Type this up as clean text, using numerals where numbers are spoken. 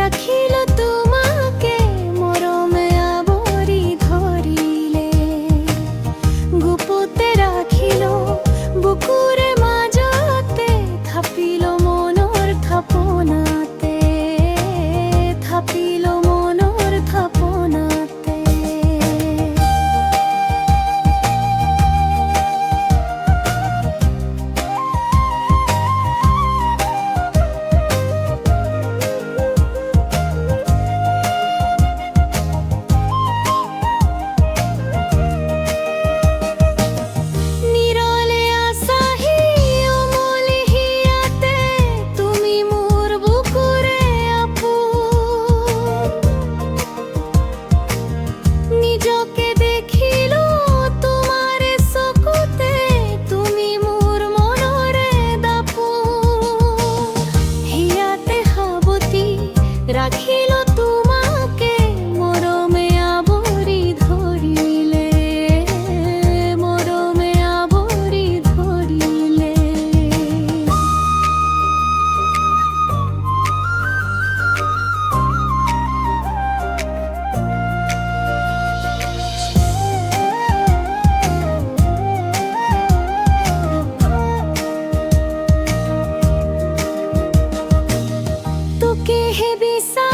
রাখিল তোমাকে মরমে আবরি ধরিলে, গুপুতে রাখিল বুকুরে মাঝতে, থাপিল মনর থাপনাতে, থাপিল মনর থাপনাতে। নিজকে দেখিল তোমার চকুতে, তুমি মোর মনরে দাপুন। হিয়াতে হাবতি রাখিল তোমাকে মরমে আবরি ধরিলে, মরমে আবরি ধরিলে। তোকে হে বিসা